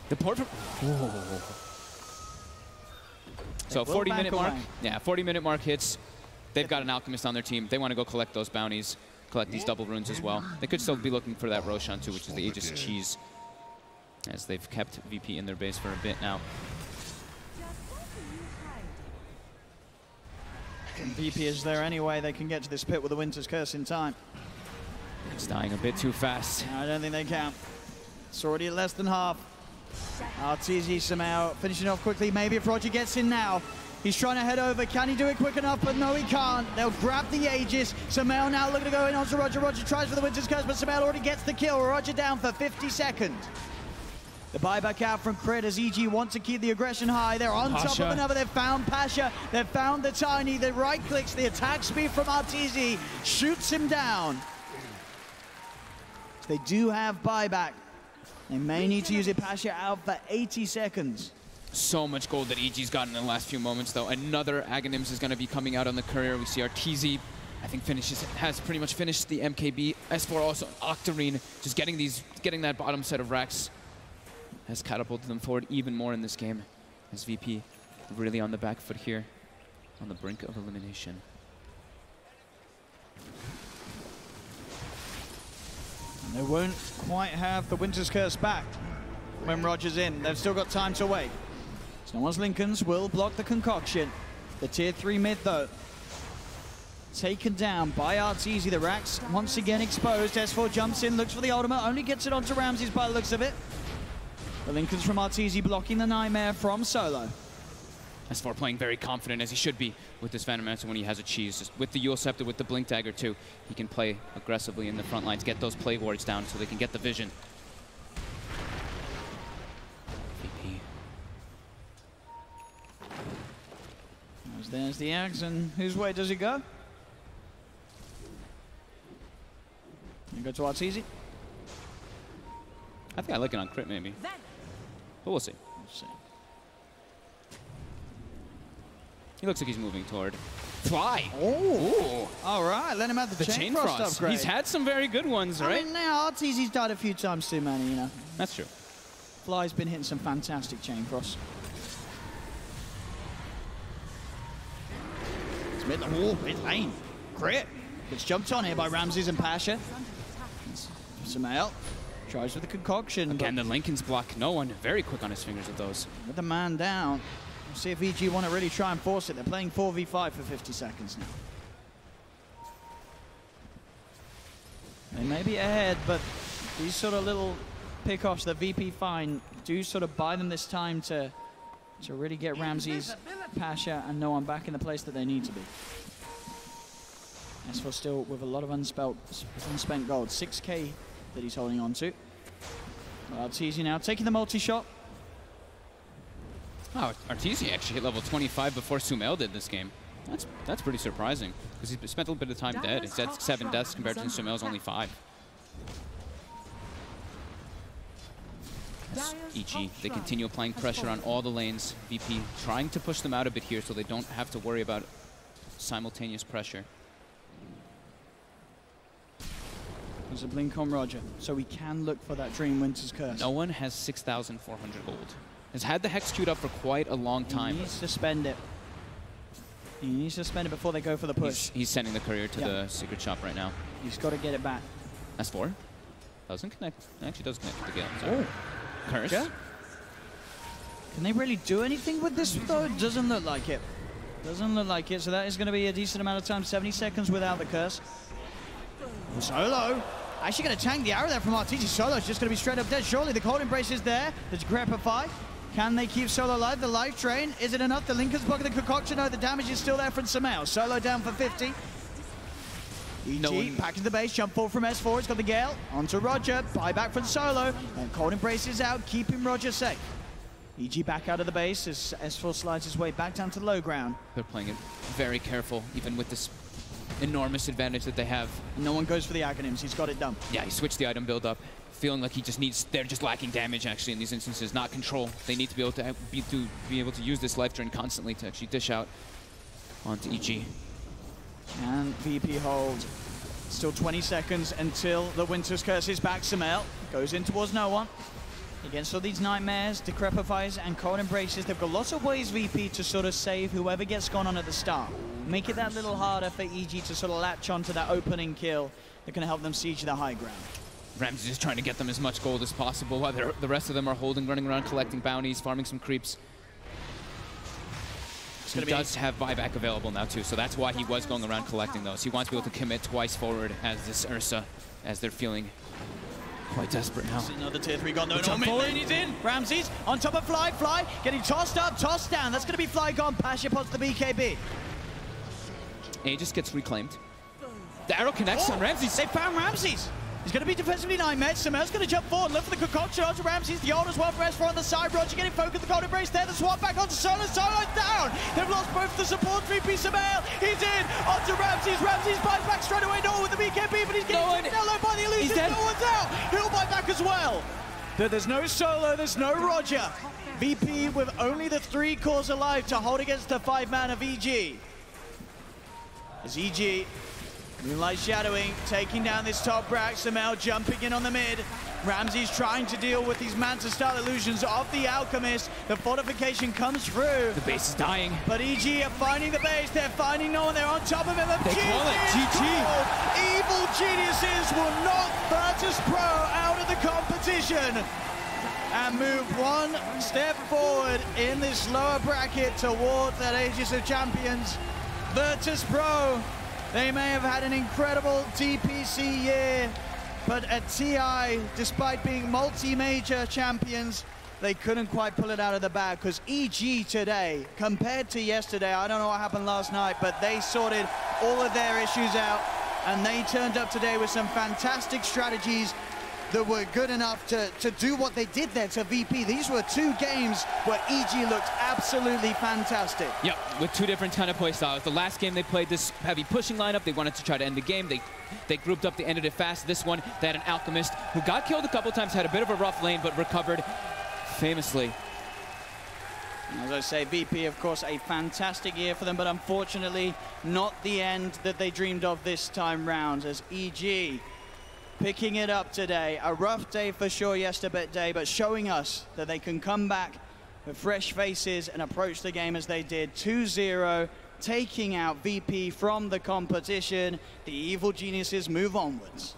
The port. So 40-minute mark. Yeah, 40-minute mark hits. They've got an Alchemist on their team. They want to go collect those bounties. Collect these double runes as well. They could still be looking for that Roshan too, which is the Aegis Cheese, as they've kept VP in their base for a bit now. And VP is there anyway. They can get to this pit with the Winter's Curse in time. It's dying a bit too fast. I don't think they can. It's already at less than half. RTZ somehow finishing off quickly. Maybe if Roger gets in now. He's trying to head over. Can he do it quick enough? But no, he can't. They'll grab the Aegis. Samel now looking to go in onto Roger. Roger tries for the Winter's Curse, but Samel already gets the kill. Roger down for 50 seconds. The buyback out from Crit as EG want to keep the aggression high. They're on top of another. They've found Pasha. They've found the Tiny. The right clicks, the attack speed from RTZ shoots him down. They do have buyback. They may need to use it. Pasha out for 80 seconds. So much gold that EG's gotten in the last few moments, though. Another Aghanims is going to be coming out on the courier. We see RTZ, I think, has pretty much finished the MKB. S4 also Octarine, just getting that bottom set of racks has catapulted them forward even more in this game. As VP really on the back foot here, on the brink of elimination. And they won't quite have the Winter's Curse back when Roger's in. They've still got time to wait. Someone's Lincolns will block the concoction. The tier 3 mid though, taken down by RTZ. The racks once again exposed. S4 jumps in, looks for the ultimate, only gets it onto Ramses by the looks of it. The Lincolns from RTZ blocking the Nightmare from Solo. S4 playing very confident, as he should be, with this Venomancer when he has a cheese. Just with the Yule Scepter, with the Blink Dagger too, he can play aggressively in the front lines, get those Plague Wards down so they can get the vision. VP. There's the axe, and whose way does he go? You go to RTZ? I think I like it on Crit maybe, but we'll see. We'll see. He looks like he's moving toward Fly. Oh, all right. Let him have the Chain Frost upgrade. He's had some very good ones, right? I mean, now RTZ's died a few times too many, you know. That's true. Fly's been hitting some fantastic Chain Frost. It's mid lane. Crit. Gets jumped on here by Ramses and Pasha. Sumail tries with the concoction. Again, the Lincoln's block no one. Very quick on his fingers with those. With the man down. We'll see if EG want to really try and force it. They're playing 4v5 for 50 seconds now. They may be ahead, but these sort of little pickoffs that VP find do sort of buy them this time to really get Ramses, Pasha, and no one back in the place that they need to be. S4 still with a lot of unspent gold. 6k that he's holding on to. Arteezy now taking the multi-shot. Oh, Arteezy actually hit level 25 before Sumail did this game. That's pretty surprising, because he's spent a little bit of time dead. He's had 7 deaths compared to Sumail's only 5. EG, they continue applying pressure on all the lanes. VP trying to push them out a bit here so they don't have to worry about simultaneous pressure. There's a blink on Roger, so we can look for that Dream Winter's Curse. No one has 6,400 gold. Has had the Hex queued up for quite a long time. He needs to spend it. He needs to spend it before they go for the push. He's sending the courier to the secret shop right now. He's got to get it back. S4. Doesn't connect. It actually does connect with the Gale. Oh. Curse. Yeah. Can they really do anything with this though? It doesn't look like it. Doesn't look like it. So that is going to be a decent amount of time. 70 seconds without the curse. Solo. Actually going to tank the arrow there from Arteezy. Solo's just going to be straight up dead. Surely the cold embrace is there. The Decrepify. Can they keep Solo alive? The life drain. Is it enough? The Lincoln's blocking the concoction. No, the damage is still there from Sumail. Solo down for 50. EG back into the base, jump forward from S4, it's got the Gale, onto Roger, buyback from Solo, and Cold Embrace is out, keeping Roger safe. EG back out of the base as S4 slides his way back down to the low ground. They're playing it very careful, even with this enormous advantage that they have. No one goes for the Aghanims, he's got it done. Yeah, he switched the item build up, feeling like he just needs, they're just lacking damage actually in these instances, not control. They need to be able to be able to use this life drain constantly to actually dish out onto EG. And VP hold. Still 20 seconds until the Winter's Curse is back. Sumail goes in towards no one. Against all these Nightmares, Decrepifies, and Cold Embraces, they've got lots of ways, VP, to sort of save whoever gets gone on at the start. Make it that little harder for EG to sort of latch onto that opening kill that can help them siege the high ground. Ramsey is trying to get them as much gold as possible while the rest of them are holding, running around, collecting bounties, farming some creeps. He does have buyback available now too, so that's why he was going around collecting those. He wants to be able to commit twice forward as this Ursa, as they're feeling quite desperate now. Another tier 3 gone, no, and he's in. Ramses on top of Fly, getting tossed up, tossed down. That's going to be Fly gone. Pasha pots the BKB. Aegis gets reclaimed. The arrow connects on Ramses. They found Ramses. He's going to be defensively 9-med. Sumail's going to jump forward, look for the concoction onto Ramses. The ult as well for S4 on the side. Roger getting focused, the Cold Embrace there. The swap back onto Solo. Solo's down. They've lost both the support 3P Sumail. He's in onto Ramses. Ramses buys back straight away. No with the BKB, but he's getting taken out by the illusion. No one's out. He'll buy back as well. There's no Solo, there's no Roger. VP with only the 3 cores alive to hold against the 5-man of EG. As EG, Moonlight shadowing, taking down this top rack. Sumail jumping in on the mid. Ramses trying to deal with these Manta-style illusions of the Alchemist. The fortification comes through. The base is dying. But EG are finding the base. They're finding no one. They're on top of him. They call it GG. Evil Geniuses will knock Virtus.pro out of the competition and move one step forward in this lower bracket towards that Aegis of Champions. Virtus.pro, they may have had an incredible DPC year, but at TI, despite being multi-major champions, they couldn't quite pull it out of the bag, because EG today, compared to yesterday, I don't know what happened last night, but they sorted all of their issues out, and they turned up today with some fantastic strategies that were good enough to do what they did there to VP. These were 2 games where EG looked absolutely fantastic. Yep, with 2 different kind of play styles. The last game they played this heavy pushing lineup. They wanted to try to end the game. They grouped up, they ended it fast. This one, they had an Alchemist who got killed a couple times, had a bit of a rough lane, but recovered famously. As I say, VP, of course, a fantastic year for them, but unfortunately not the end that they dreamed of this time round, as EG picking it up today. A rough day for sure yesterday, but showing us that they can come back with fresh faces and approach the game as they did. 2-0, taking out VP from the competition. The Evil Geniuses move onwards.